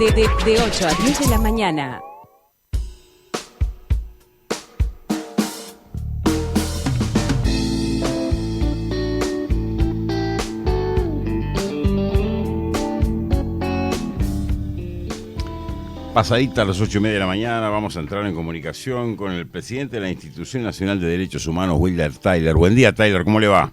De 8 a 10 de la mañana. Pasadita a las 8:30 de la mañana, vamos a entrar en comunicación con el presidente de la Institución Nacional de Derechos Humanos, Wilder Tyler. Buen día, Tyler, ¿cómo le va?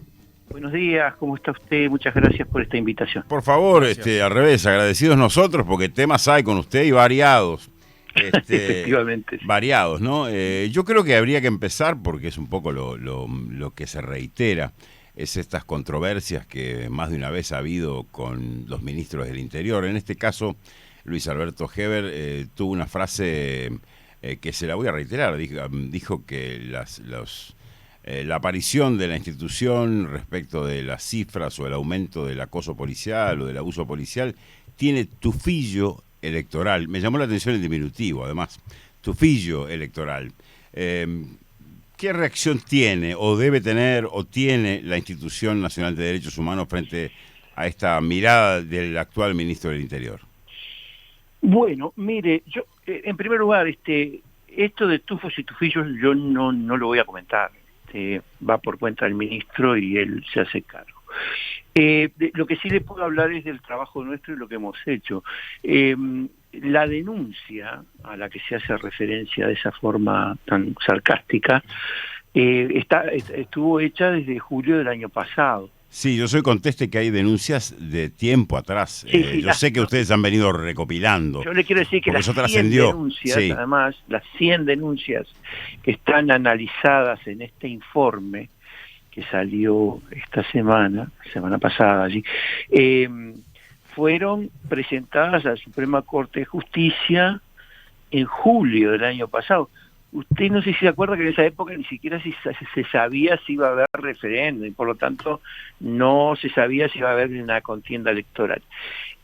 Buenos días, ¿cómo está usted? Muchas gracias por esta invitación. Por favor, al revés, agradecidos nosotros porque temas hay con usted y variados. Efectivamente. Sí. Variados, ¿no? Yo creo que habría que empezar, porque es un poco lo que se reitera, es estas controversias que más de una vez ha habido con los ministros del Interior. En este caso, Luis Alberto Heber tuvo una frase que se la voy a reiterar. Dijo que la aparición de la institución respecto de las cifras o el aumento del acoso policial o del abuso policial tiene tufillo electoral. Me llamó la atención el diminutivo, además, tufillo electoral. ¿Qué reacción tiene o debe tener o tiene la Institución Nacional de Derechos Humanos frente a esta mirada del actual ministro del Interior? Bueno, mire, yo en primer lugar, esto de tufos y tufillos yo no lo voy a comentar. Va por cuenta del ministro y él se hace cargo. Lo que sí le puedo hablar es del trabajo nuestro y lo que hemos hecho. La denuncia a la que se hace referencia de esa forma tan sarcástica estuvo hecha desde julio del año pasado. Sí, yo soy conteste que hay denuncias de tiempo atrás. Sí, yo sé que ustedes han venido recopilando. Yo le quiero decir que las 100 denuncias, sí. Además, las 100 denuncias que están analizadas en este informe que salió esta semana pasada allí, fueron presentadas a la Suprema Corte de Justicia en julio del año pasado. Usted no sé si se acuerda que en esa época ni siquiera se sabía si iba a haber referéndum, y por lo tanto no se sabía si iba a haber una contienda electoral.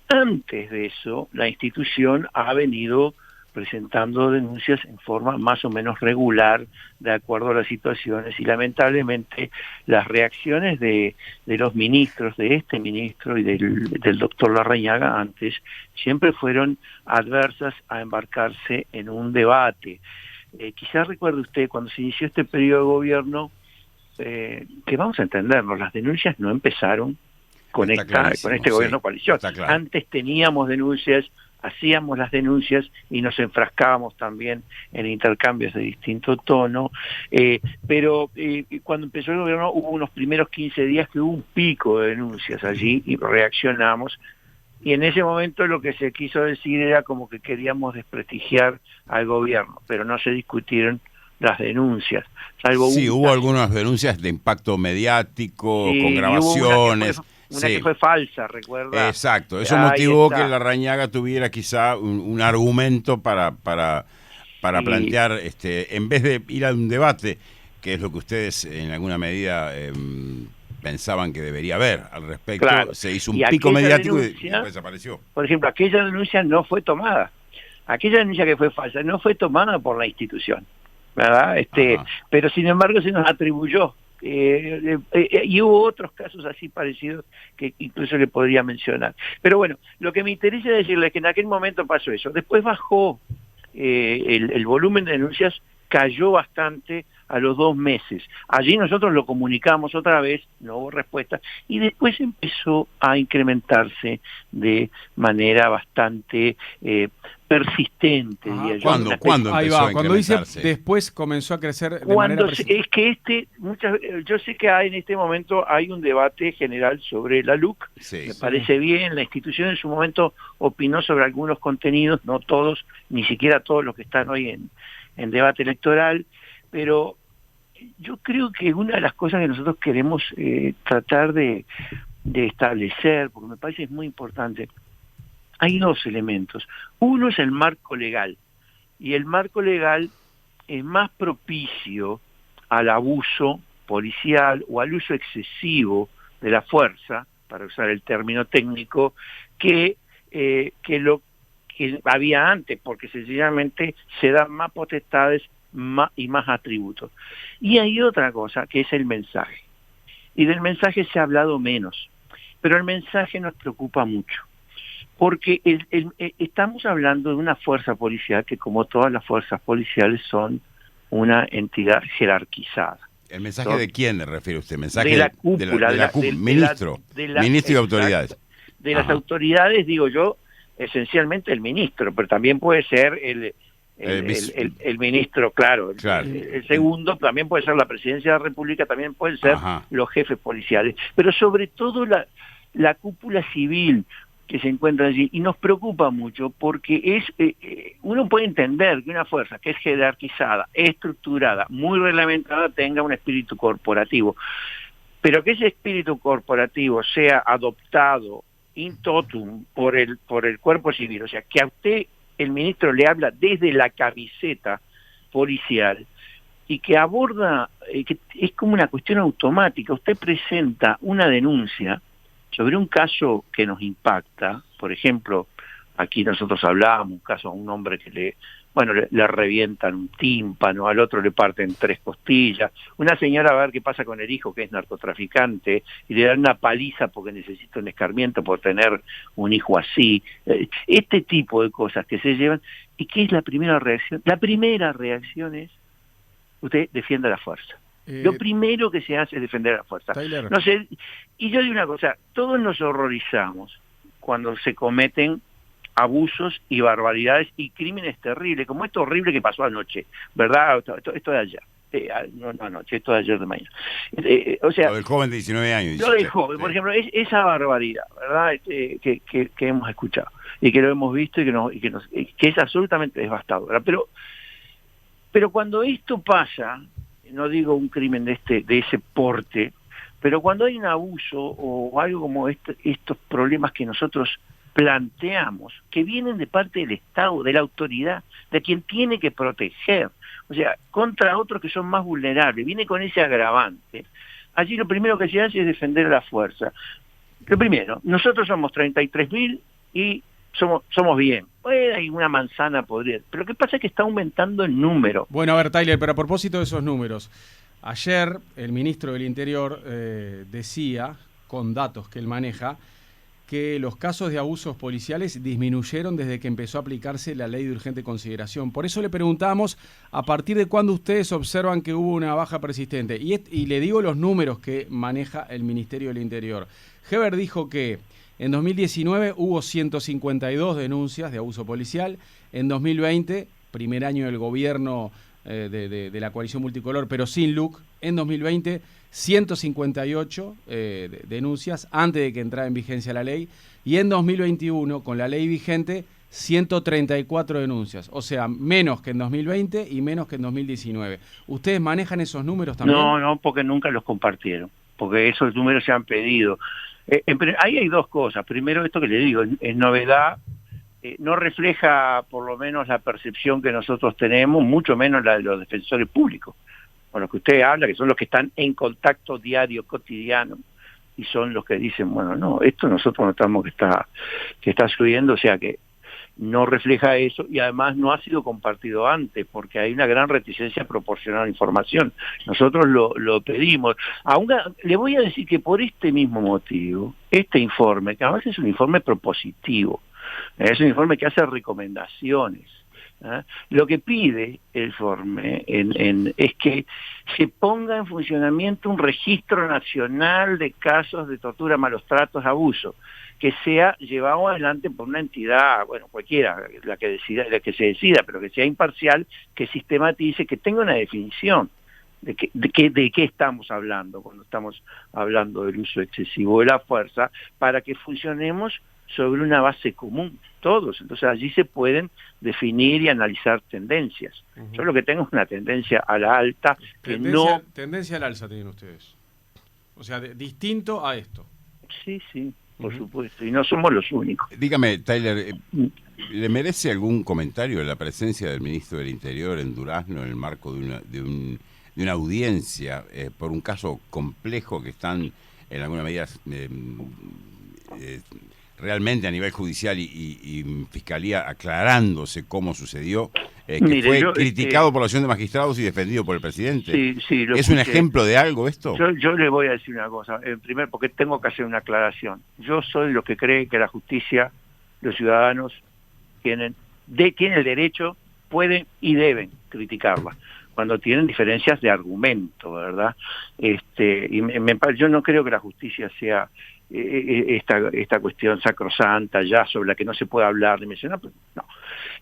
Antes de eso, la institución ha venido presentando denuncias en forma más o menos regular, de acuerdo a las situaciones, y lamentablemente las reacciones de los ministros, de este ministro y del doctor Larrañaga antes, siempre fueron adversas a embarcarse en un debate. Quizás recuerde usted, cuando se inició este periodo de gobierno, que vamos a entendernos, las denuncias no empezaron con este gobierno coalición. Claro. Antes teníamos denuncias, hacíamos las denuncias y nos enfrascábamos también en intercambios de distinto tono, pero cuando empezó el gobierno hubo unos primeros 15 días que hubo un pico de denuncias allí y reaccionamos. Y en ese momento lo que se quiso decir era como que queríamos desprestigiar al gobierno, pero no se discutieron las denuncias. Salvo hubo algunas denuncias de impacto mediático, sí, con grabaciones. Una que fue falsa, ¿recuerda? Exacto, eso motivó que Larrañaga tuviera quizá un argumento para plantear, en vez de ir a un debate, que es lo que ustedes en alguna medida pensaban que debería haber al respecto, claro. Se hizo un pico mediático y desapareció. Por ejemplo, aquella denuncia no fue tomada. Aquella denuncia que fue falsa no fue tomada por la institución, ¿verdad? Pero sin embargo se nos atribuyó. Y hubo otros casos así parecidos que incluso le podría mencionar. Pero bueno, lo que me interesa decirle es que en aquel momento pasó eso. Después bajó el volumen de denuncias, cayó bastante a los 2 meses. Allí nosotros lo comunicamos otra vez, no hubo respuesta, y después empezó a incrementarse de manera bastante persistente. ¿Cuándo empezó a incrementarse? Cuando dice después comenzó a crecer de manera persistente. Es que yo sé que en este momento hay un debate general sobre la LUC, me parece bien, la institución en su momento opinó sobre algunos contenidos, no todos, ni siquiera todos los que están hoy en debate electoral, pero yo creo que una de las cosas que nosotros queremos tratar de establecer, porque me parece es muy importante, hay 2 elementos. Uno es el marco legal, y el marco legal es más propicio al abuso policial o al uso excesivo de la fuerza, para usar el término técnico, que lo que había antes, porque sencillamente se dan más potestades y más atributos. Y hay otra cosa, que es el mensaje. Y del mensaje se ha hablado menos, pero el mensaje nos preocupa mucho, Porque estamos hablando de una fuerza policial que, como todas las fuerzas policiales, son una entidad jerarquizada. ¿El mensaje de quién le refiere usted? ¿Mensaje de la cúpula, ministro y autoridades? De las autoridades, digo yo, esencialmente el ministro, pero también puede ser el ministro, claro. El segundo también puede ser la presidencia de la República, también pueden ser los jefes policiales, pero sobre todo la cúpula civil que se encuentra allí, y nos preocupa mucho porque uno puede entender que una fuerza que es jerarquizada, estructurada, muy reglamentada, tenga un espíritu corporativo, pero que ese espíritu corporativo sea adoptado in totum por el cuerpo civil, o sea, que a usted el ministro le habla desde la camiseta policial y que aborda, que es como una cuestión automática. Usted presenta una denuncia sobre un caso que nos impacta. Por ejemplo, aquí nosotros hablábamos un caso a un hombre que le revientan un tímpano, al otro le parten 3 costillas, una señora a ver qué pasa con el hijo que es narcotraficante y le dan una paliza porque necesita un escarmiento por tener un hijo así. Este tipo de cosas que se llevan. ¿Y qué es la primera reacción? La primera reacción es: usted defienda la fuerza. Lo primero que se hace es defender a la fuerza. Tyler. No sé, y yo digo una cosa, todos nos horrorizamos cuando se cometen abusos y barbaridades y crímenes terribles, como esto horrible que pasó anoche, ¿verdad? Esto de ayer. No anoche, esto de ayer de mañana. O sea, lo del joven de 19 años. Lo del joven, por ejemplo, esa barbaridad, ¿verdad? Que hemos escuchado y que lo hemos visto y que es absolutamente devastadora. Pero cuando esto pasa, no digo un crimen de ese porte, pero cuando hay un abuso o algo como estos problemas que nosotros planteamos, que vienen de parte del Estado, de la autoridad, de quien tiene que proteger, o sea, contra otros que son más vulnerables, viene con ese agravante. Allí lo primero que se hace es defender a la fuerza. Lo primero, nosotros somos 33.000 y somos bien. Hay una manzana podrida, pero lo que pasa es que está aumentando el número. Bueno, a ver, Tyler, pero a propósito de esos números, ayer el ministro del Interior decía, con datos que él maneja, que los casos de abusos policiales disminuyeron desde que empezó a aplicarse la ley de urgente consideración. Por eso le preguntamos a partir de cuándo ustedes observan que hubo una baja persistente. Y le digo los números que maneja el Ministerio del Interior. Heber dijo que en 2019 hubo 152 denuncias de abuso policial. En 2020, primer año del gobierno de la coalición multicolor, pero sin LUC, en 2020 158 denuncias antes de que entrara en vigencia la ley, y en 2021, con la ley vigente, 134 denuncias, o sea, menos que en 2020 y menos que en 2019. ¿Ustedes manejan esos números también? No, porque nunca los compartieron, porque esos números se han pedido. Ahí hay dos cosas. Primero, esto que le digo, es novedad, no refleja por lo menos la percepción que nosotros tenemos, mucho menos la de los defensores públicos, con los que usted habla, que son los que están en contacto diario, cotidiano, y son los que dicen, bueno, no, esto nosotros notamos que está subiendo, o sea que no refleja eso, y además no ha sido compartido antes, porque hay una gran reticencia a proporcionar la información. Nosotros lo pedimos. Le voy a decir que por este mismo motivo, este informe, que además es un informe propositivo, es un informe que hace recomendaciones, lo que pide el informe es que se ponga en funcionamiento un registro nacional de casos de tortura, malos tratos, abuso, que sea llevado adelante por una entidad, bueno, cualquiera, la que se decida, pero que sea imparcial, que sistematice, que tenga una definición de qué estamos hablando cuando estamos hablando del uso excesivo de la fuerza, para que funcionemos sobre una base común, todos. Entonces allí se pueden definir y analizar tendencias. Yo lo que tengo es una tendencia a la alta, Tendencia al alza tienen ustedes. O sea, distinto a esto. Sí, por supuesto, y no somos los únicos. Dígame, Tyler, ¿le merece algún comentario la presencia del ministro del Interior en Durazno en el marco de una audiencia por un caso complejo que están en alguna medida realmente a nivel judicial y fiscalía aclarándose cómo sucedió, que fue criticado por la Asociación de Magistrados y defendido por el presidente? Sí, ¿Es un ejemplo de algo esto? Yo le voy a decir una cosa, primero porque tengo que hacer una aclaración. Yo soy lo que cree que la justicia los ciudadanos tienen el derecho, pueden y deben criticarla cuando tienen diferencias de argumento, ¿verdad? Yo no creo que la justicia sea esta cuestión sacrosanta ya sobre la que no se puede hablar, dimensionar, pues, no.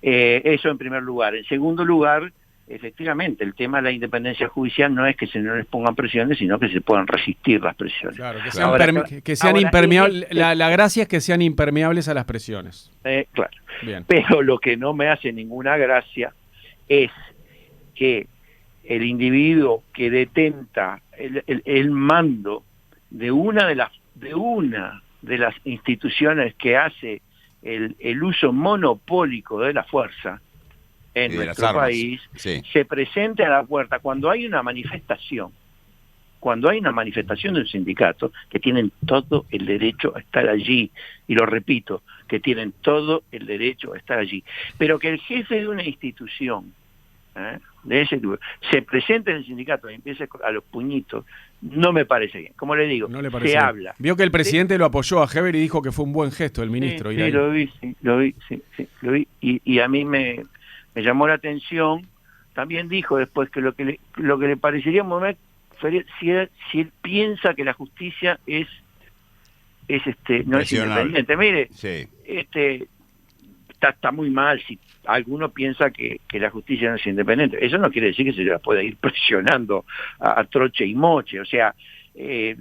Eso en primer lugar. En segundo lugar, efectivamente, el tema de la independencia judicial no es que no les pongan presiones, sino que se puedan resistir las presiones. Claro, que sean impermeables. La gracia es que sean impermeables a las presiones. Claro. Bien. Pero lo que no me hace ninguna gracia es que el individuo que detenta el mando de una de las instituciones que hace el uso monopólico de la fuerza en nuestro país, sí, se presente a la puerta cuando hay una manifestación de un sindicato, que tienen todo el derecho a estar allí, y lo repito, que tienen todo el derecho a estar allí, pero que el jefe de una institución de ese tipo se presente en el sindicato y empiece a los puñitos, no me parece bien. Como le digo, no le se habla. Vio que el presidente lo apoyó a Heber y dijo que fue un buen gesto el ministro. Sí, lo vi. Y a mí me llamó la atención. También dijo después que lo que le parecería un momento si él piensa que la justicia no es independiente. Mire, sí, está muy mal si alguno piensa que la justicia no es independiente. Eso no quiere decir que se la pueda ir presionando a troche y moche. O sea, es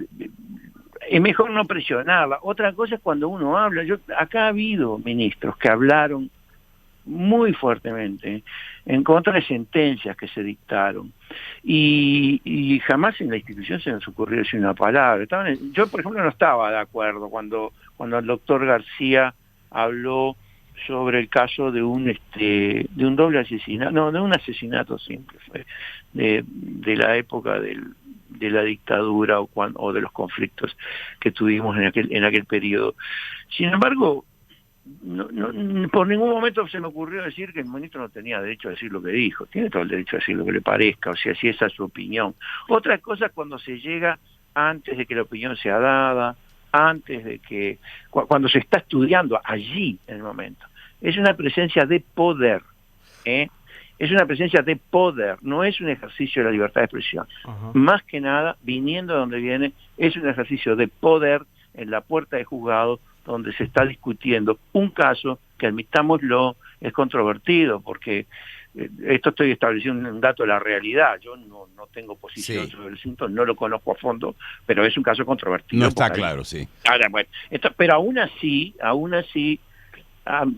mejor no presionarla. Otra cosa es cuando uno habla. Acá ha habido ministros que hablaron muy fuertemente en contra de sentencias que se dictaron, y jamás en la institución se nos ocurrió decir una palabra. Yo, por ejemplo, no estaba de acuerdo cuando el doctor García habló sobre el caso de un doble asesinato, de un asesinato simple, de la época de la dictadura o de los conflictos que tuvimos en aquel periodo. Sin embargo, no, por ningún momento se me ocurrió decir que el ministro no tenía derecho a decir lo que dijo. Tiene todo el derecho a decir lo que le parezca, o sea, si esa es su opinión. Otra cosa es cuando se llega antes de que la opinión sea dada, antes de que, cuando se está estudiando allí en el momento. Es una presencia de poder, es una presencia de poder, no es un ejercicio de la libertad de expresión. Ajá. Más que nada, viniendo de donde viene, es un ejercicio de poder en la puerta de juzgado, donde se está discutiendo un caso que, admitámoslo, es controvertido, porque esto estoy estableciendo un dato de la realidad. Yo no tengo posición sobre el asunto, no lo conozco a fondo, pero es un caso controvertido. No está claro, sí. Ahora, bueno, pero aún así,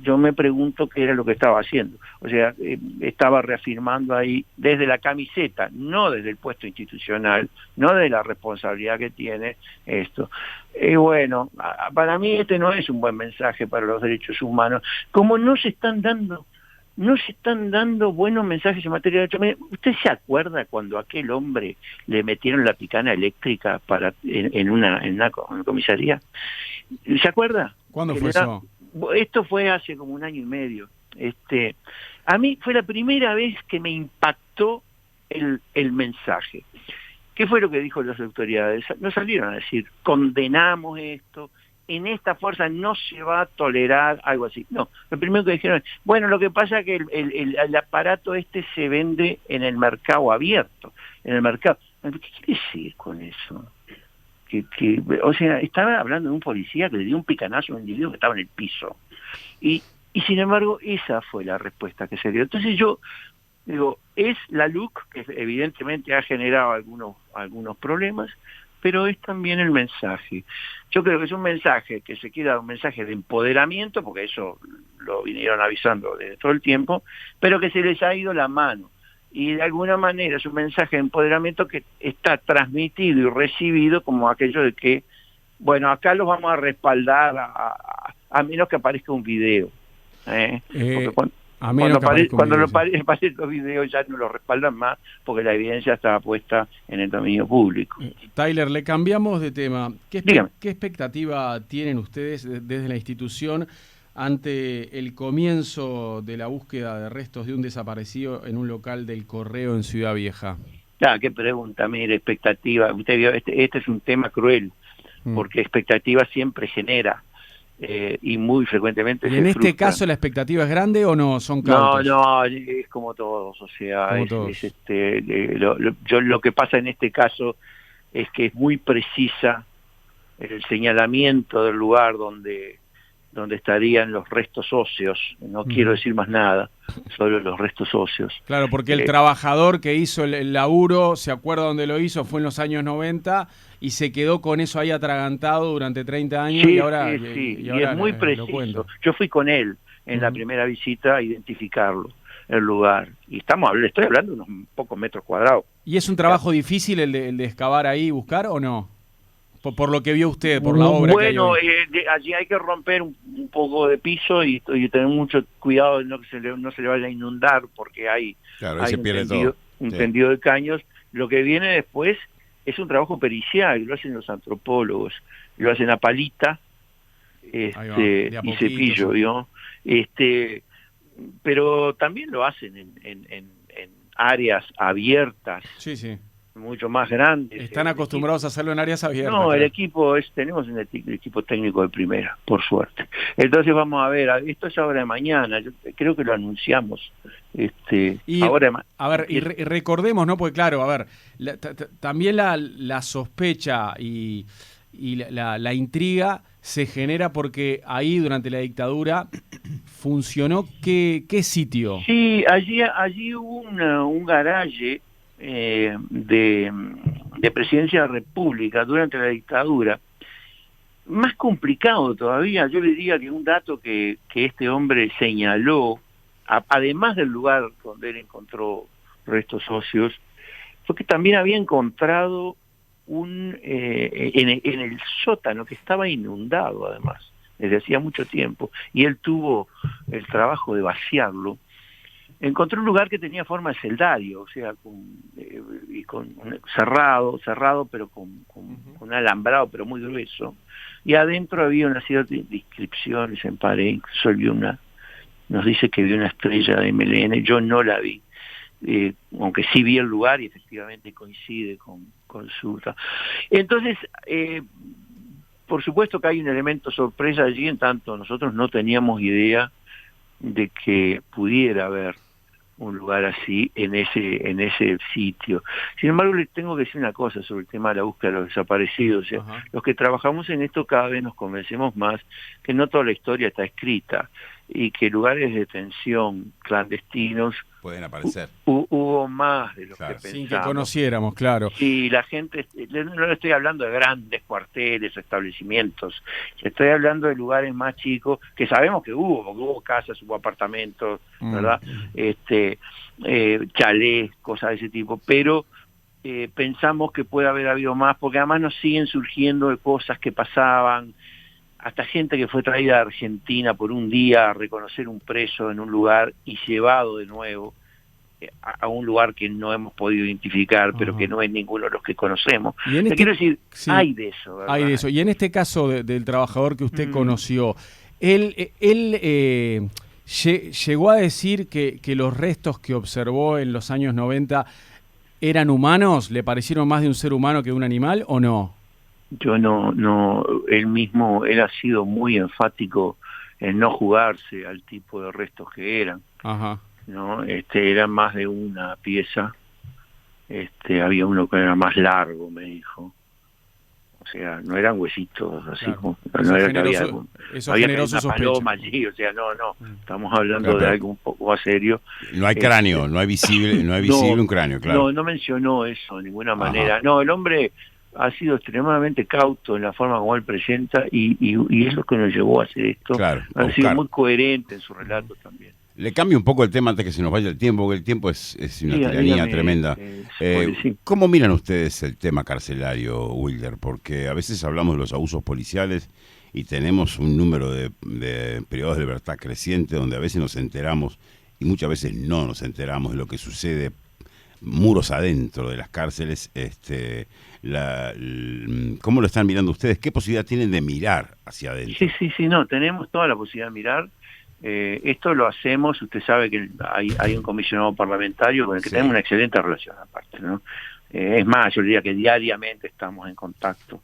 yo me pregunto qué era lo que estaba haciendo. O sea, estaba reafirmando ahí desde la camiseta, no desde el puesto institucional, no de la responsabilidad que tiene esto. Bueno, para mí este no es un buen mensaje para los derechos humanos. Como no se están dando buenos mensajes en materia de derechos humanos. ¿Usted se acuerda cuando a aquel hombre le metieron la picana eléctrica en una comisaría? ¿Se acuerda? ¿Cuándo fue eso? Esto fue hace como 1 año y medio. A mí fue la primera vez que me impactó el mensaje. ¿Qué fue lo que dijo las autoridades? No salieron a decir, condenamos esto, en esta fuerza no se va a tolerar algo así. No, lo primero que dijeron es, bueno, lo que pasa es que el aparato se vende en el mercado abierto, en el mercado. ¿Qué quiere decir con eso? O sea, estaba hablando de un policía que le dio un picanazo a un individuo que estaba en el piso. Y sin embargo, esa fue la respuesta que se dio. Entonces yo digo, es la LUC, que evidentemente ha generado algunos problemas, pero es también el mensaje. Yo creo que es un mensaje que se quiere dar, un mensaje de empoderamiento, porque eso lo vinieron avisando desde todo el tiempo, pero que se les ha ido la mano. Y de alguna manera es un mensaje de empoderamiento que está transmitido y recibido como aquello de que, bueno, acá los vamos a respaldar a menos que aparezca un video. Cuando aparecen los videos ya no los respaldan más porque la evidencia estaba puesta en el dominio público. Tyler, le cambiamos de tema. ¿Qué expectativa tienen ustedes desde la institución ante el comienzo de la búsqueda de restos de un desaparecido en un local del Correo en Ciudad Vieja? Qué pregunta, mire, expectativa. Usted vio, este es un tema cruel, porque expectativa siempre genera. y muy frecuentemente ¿Y se en este frustran. caso la expectativa es grande o no? ¿Son cautos? No, es como todos, o sea, Como todos. yo lo que pasa en este caso es que es muy precisa el señalamiento del lugar donde estarían los restos óseos. No quiero decir más nada, solo los restos óseos. Claro, porque el trabajador que hizo el laburo, se acuerda dónde lo hizo, fue en los años 90 y se quedó con eso ahí atragantado durante 30 años Sí, y ahora, sí, y ahora es muy lo preciso. cuenta. Yo fui con él en la primera visita a identificarlo, el lugar. Y estoy hablando de unos pocos metros cuadrados. ¿Y es un trabajo difícil el de excavar ahí y buscar o no? Por lo que vio usted, por la obra que hay hoy. Allí hay que romper un poco de piso y tener mucho cuidado de no se le vaya a inundar, porque hay se pierde todo. Un tendido de caños. Lo que viene después es un trabajo pericial, lo hacen los antropólogos, lo hacen a palita y cepillo, ¿vio? Pero también lo hacen en áreas abiertas. Sí. Mucho más grandes. Están acostumbrados a hacerlo en áreas abiertas. No, el equipo tenemos un equipo técnico de primera, por suerte. Entonces vamos a ver, esto es ahora de mañana, yo creo que lo anunciamos. Y recordemos, ¿no? Porque claro, a ver, también la sospecha y la intriga se genera porque ahí durante la dictadura funcionó ¿qué sitio? Sí, allí hubo un garaje de Presidencia de la República durante la dictadura, más complicado todavía. Yo le diría que un dato que este hombre señaló, además del lugar donde él encontró restos óseos, fue que también había encontrado en el sótano, que estaba inundado además, desde hacía mucho tiempo, y él tuvo el trabajo de vaciarlo. Encontró un lugar que tenía forma de celdario, o sea, cerrado, pero con un alambrado, pero muy grueso. Y adentro había una serie de inscripciones en pared, incluso nos dice que vio una estrella de MLN, yo no la vi, aunque sí vi el lugar y efectivamente coincide con su... Entonces, por supuesto que hay un elemento sorpresa allí, en tanto nosotros no teníamos idea de que pudiera haber un lugar así en ese sitio. Sin embargo, les tengo que decir una cosa sobre el tema de la búsqueda de los desaparecidos. O sea, los que trabajamos en esto cada vez nos convencemos más que no toda la historia está escrita y que lugares de detención clandestinos pueden aparecer. Hubo más de los que pensamos. Sin que conociéramos, claro. Sí, la gente, no le estoy hablando de grandes cuarteles o establecimientos, estoy hablando de lugares más chicos, que sabemos que hubo casas, hubo apartamentos, ¿verdad? Chalés, cosas de ese tipo, pero pensamos que puede haber habido más, porque además nos siguen surgiendo de cosas que pasaban, hasta gente que fue traída de Argentina por un día a reconocer un preso en un lugar y llevado de nuevo a un lugar que no hemos podido identificar, pero que no es ninguno de los que conocemos. Te quiero decir, hay de eso, ¿verdad? Hay de eso. Y en este caso del trabajador que usted conoció, él llegó a decir que los restos que observó en los años 90 eran humanos, ¿le parecieron más de un ser humano que de un animal o no? Yo no, él ha sido muy enfático en no jugarse al tipo de restos que eran. Ajá. ¿No? Eran más de una pieza, había uno que era más largo, me dijo. O sea, no eran huesitos así, claro. como, no era que había una paloma allí, o sea, no, estamos hablando de algo un poco más serio. No hay cráneo, no hay visible un cráneo, claro. No mencionó eso de ninguna manera. No, el hombre ha sido extremadamente cauto en la forma como él presenta y es lo que nos llevó a hacer esto. Claro, ha sido muy coherente en su relato también. Le cambio un poco el tema antes que se nos vaya el tiempo, porque el tiempo es una tiranía tremenda. ¿Cómo miran ustedes el tema carcelario, Wilder? Porque a veces hablamos de los abusos policiales y tenemos un número de periodos de libertad creciente donde a veces nos enteramos y muchas veces no nos enteramos de lo que sucede muros adentro de las cárceles. ¿Cómo lo están mirando ustedes? ¿Qué posibilidad tienen de mirar hacia adentro? Sí, tenemos toda la posibilidad de mirar. Esto lo hacemos, usted sabe que hay un comisionado parlamentario con el que tenemos una excelente relación aparte, ¿no? Es más, yo diría que diariamente estamos en contacto.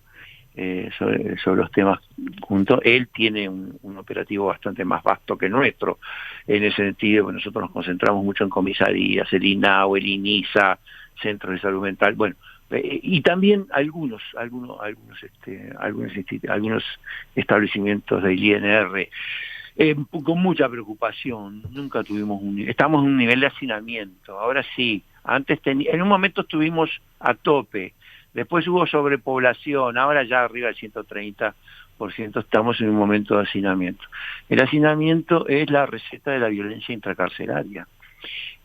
sobre los temas juntos. Él tiene un operativo bastante más vasto que el nuestro, en ese sentido, porque nosotros nos concentramos mucho en comisarías, el INAO, el INISA, centros de salud mental, bueno, y también algunos establecimientos del INR, con mucha preocupación. Nunca tuvimos estamos en un nivel de hacinamiento, ahora sí. Antes en un momento estuvimos a tope, después hubo sobrepoblación, ahora ya arriba del 130% estamos en un momento de hacinamiento. El hacinamiento es la receta de la violencia intracarcelaria.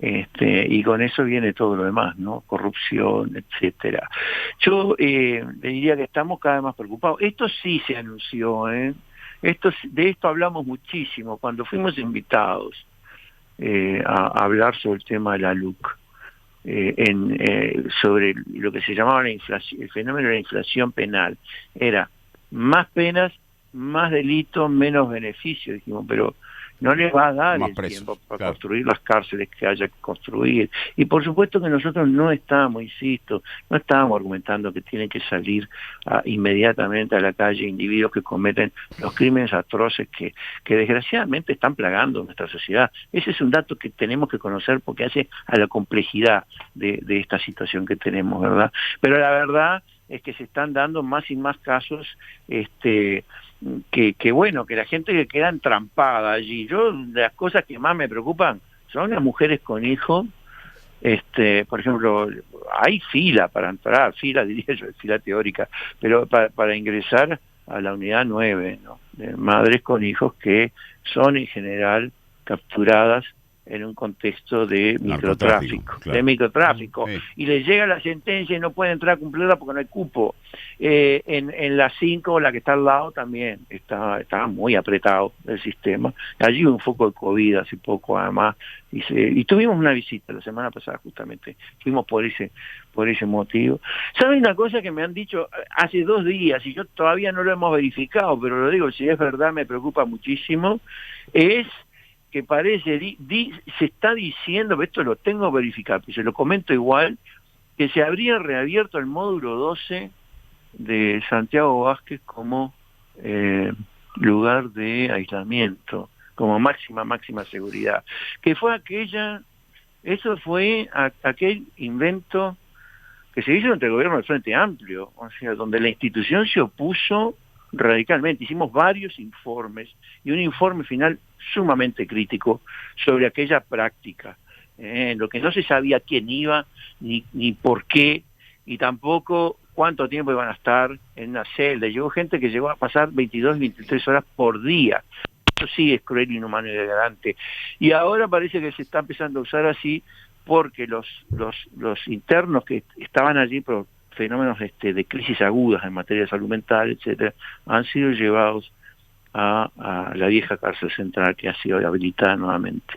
Y con eso viene todo lo demás, ¿no? Corrupción, etcétera. Yo le diría que estamos cada vez más preocupados. Esto sí se anunció, de esto hablamos muchísimo cuando fuimos invitados a hablar sobre el tema de la LUC, sobre lo que se llamaba la inflación, el fenómeno de la inflación penal. Era más penas, más delitos, menos beneficios, dijimos, pero no les va a dar más el presos, tiempo para claro, construir las cárceles que haya que construir. Y por supuesto que nosotros no estábamos, insisto, no estábamos argumentando que tienen que salir inmediatamente a la calle individuos que cometen los crímenes atroces que desgraciadamente están plagando nuestra sociedad. Ese es un dato que tenemos que conocer porque hace a la complejidad de esta situación que tenemos, ¿verdad? Pero la verdad es que se están dando más y más casos que bueno, que la gente que queda entrampada allí. Yo, de las cosas que más me preocupan son las mujeres con hijos. Por ejemplo, hay fila para entrar, fila diría yo, fila teórica, pero para ingresar a la unidad 9, ¿no? De madres con hijos que son en general capturadas en un contexto de microtráfico, Sí. Y les llega la sentencia y no pueden entrar a cumplirla porque no hay cupo. En la 5, la que está al lado, también está muy apretado el sistema. Allí hubo un foco de COVID hace poco, además, y tuvimos una visita la semana pasada, justamente, fuimos por ese motivo. ¿Saben una cosa que me han dicho hace 2 días, y yo todavía no lo hemos verificado, pero lo digo, si es verdad me preocupa muchísimo, es que parece, se está diciendo, esto lo tengo verificado, y se lo comento igual, que se habría reabierto el módulo 12 de Santiago Vázquez como lugar de aislamiento, como máxima seguridad, que fue eso fue aquel invento que se hizo entre el gobierno del Frente Amplio, o sea, donde la institución se opuso radicalmente. Hicimos varios informes y un informe final sumamente crítico sobre aquella práctica, en lo que no se sabía quién iba, ni por qué, y tampoco cuánto tiempo iban a estar en una celda. Llegó gente que llegó a pasar 22, 23 horas por día. Eso sí es cruel, inhumano y degradante. Y ahora parece que se está empezando a usar así porque los internos que estaban allí por fenómenos de crisis agudas en materia de salud mental, etcétera, han sido llevados a la vieja cárcel central que ha sido habilitada nuevamente.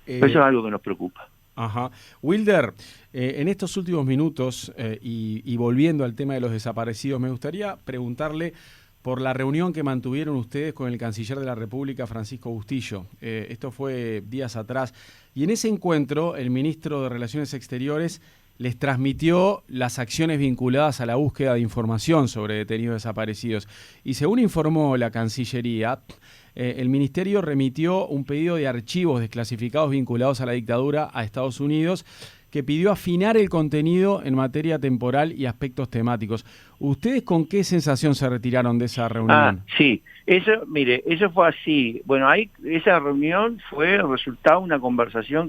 Eso es algo que nos preocupa. Ajá. Wilder, en estos últimos minutos, y volviendo al tema de los desaparecidos, me gustaría preguntarle por la reunión que mantuvieron ustedes con el canciller de la República, Francisco Bustillo. Esto fue días atrás. Y en ese encuentro, el ministro de Relaciones Exteriores les transmitió las acciones vinculadas a la búsqueda de información sobre detenidos desaparecidos. Y según informó la Cancillería, el Ministerio remitió un pedido de archivos desclasificados vinculados a la dictadura a Estados Unidos, que pidió afinar el contenido en materia temporal y aspectos temáticos. ¿Ustedes con qué sensación se retiraron de esa reunión? Sí, eso fue así. Bueno, esa reunión fue el resultado de una conversación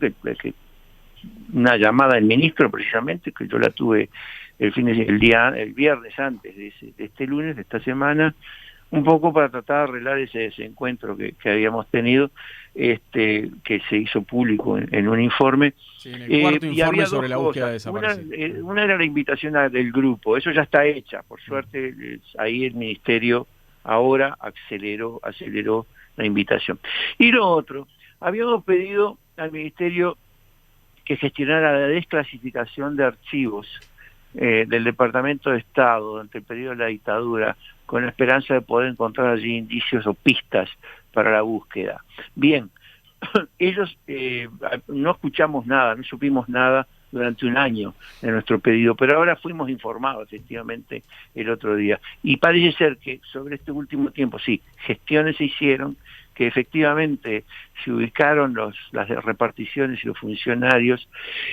una llamada del ministro precisamente, que yo la tuve el viernes antes de este lunes, de esta semana, un poco para tratar de arreglar ese desencuentro que habíamos tenido, que se hizo público en un informe. Sí, en el cuarto informe sobre la búsqueda de desaparecidos. Una era la invitación del grupo, eso ya está hecha, por suerte ahí el ministerio ahora aceleró la invitación. Y lo otro, habíamos pedido al ministerio que gestionara la desclasificación de archivos del Departamento de Estado durante el periodo de la dictadura, con la esperanza de poder encontrar allí indicios o pistas para la búsqueda. Bien, ellos no escuchamos nada, no supimos nada durante un año de nuestro pedido, pero ahora fuimos informados efectivamente el otro día. Y parece ser que sobre este último tiempo, sí, gestiones se hicieron, que efectivamente se ubicaron las reparticiones y los funcionarios,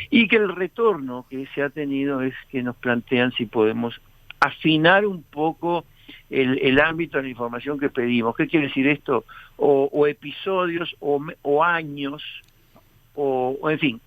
y que el retorno que se ha tenido es que nos plantean si podemos afinar un poco el ámbito de la información que pedimos. ¿Qué quiere decir esto? O episodios o años, o en fin,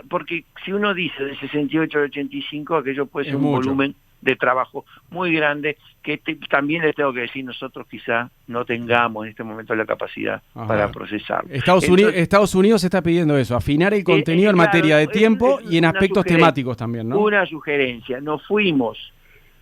porque si uno dice de 68 al 85, aquello puede ser un volumen de trabajo muy grande que también les tengo que decir, nosotros quizá no tengamos en este momento la capacidad para procesarlo. Estados Unidos está pidiendo eso, afinar el contenido en materia de tiempo y en aspectos temáticos también, ¿no? Una sugerencia, nos fuimos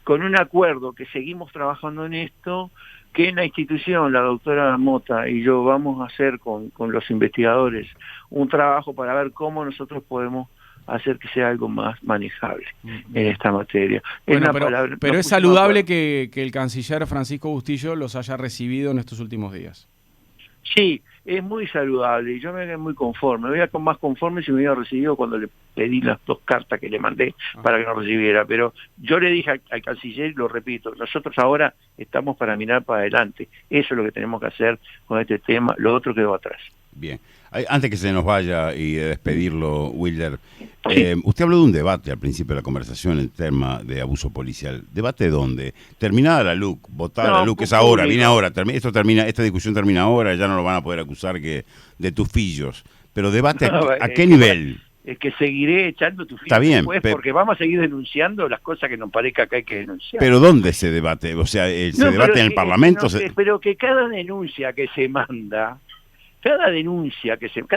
con un acuerdo que seguimos trabajando en esto, que en la institución, la doctora Mota y yo vamos a hacer con los investigadores un trabajo para ver cómo nosotros podemos hacer que sea algo más manejable en esta materia. Bueno, pero es saludable que el canciller Francisco Bustillo los haya recibido en estos últimos días. Sí, es muy saludable y yo me quedé muy conforme. Me voy más conforme si me hubiera recibido cuando le pedí las 2 cartas que le mandé para que nos recibiera. Pero yo le dije al canciller, y lo repito, nosotros ahora estamos para mirar para adelante. Eso es lo que tenemos que hacer con este tema. Lo otro quedó atrás. Bien. Antes que se nos vaya y de despedirlo, Wilder, usted habló de un debate al principio de la conversación en tema de abuso policial. ¿Debate dónde? Terminada la LUC, votada la LUC, es ahora, viene ahora. Esta discusión termina ahora, ya no lo van a poder acusar que de tufillos. Pero debate ¿a qué nivel? Es que seguiré echando tu Está bien, después, porque vamos a seguir denunciando las cosas que nos parezca que hay que denunciar. ¿Pero dónde se debate? O sea, ¿se debate en el Parlamento? Pero que cada denuncia que se manda, cada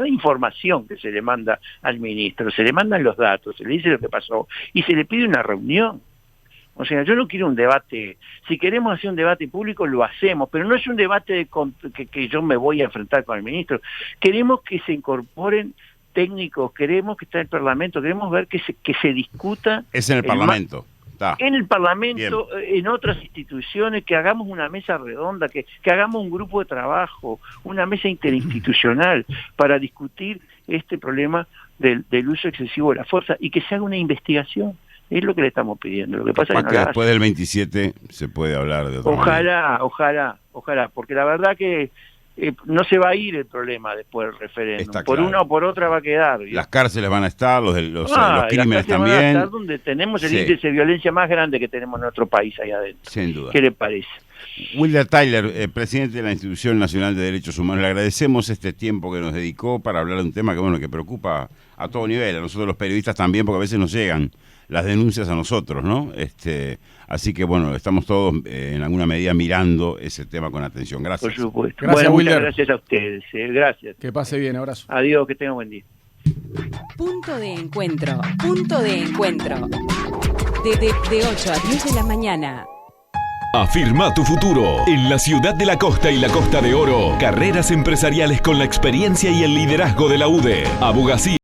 información que se le manda al ministro, se le mandan los datos, se le dice lo que pasó y se le pide una reunión. O sea, yo no quiero un debate. Si queremos hacer un debate público, lo hacemos, pero no es un debate que yo me voy a enfrentar con el ministro. Queremos que se incorporen técnicos, queremos que esté el Parlamento, queremos ver que se discuta. Es en el Parlamento. En el Parlamento, en otras instituciones, que hagamos una mesa redonda, que hagamos un grupo de trabajo, una mesa interinstitucional para discutir este problema del uso excesivo de la fuerza y que se haga una investigación. Es lo que le estamos pidiendo. Lo que pasa es que después del 27 se puede hablar de otra manera. Ojalá, porque la verdad que no se va a ir el problema después del referéndum. Por una o por otra va a quedar. Las cárceles van a estar, los crímenes también. Van a estar donde tenemos el índice de violencia más grande que tenemos en nuestro país ahí adentro. Sin duda. ¿Qué le parece? Wilder Tyler, presidente de la Institución Nacional de Derechos Humanos, le agradecemos este tiempo que nos dedicó para hablar de un tema que preocupa a todo nivel, a nosotros los periodistas también, porque a veces nos llegan las denuncias a nosotros, ¿no? Así que estamos todos en alguna medida mirando ese tema con atención. Gracias. Por supuesto. Gracias, Wilder. Muchas gracias a ustedes. Gracias. Que pase bien, abrazo. Adiós, que tengan buen día. Punto de encuentro. De 8 a 10 de la mañana. Afirma tu futuro en la ciudad de la costa y la Costa de Oro. Carreras empresariales con la experiencia y el liderazgo de la UDE. Abogacía.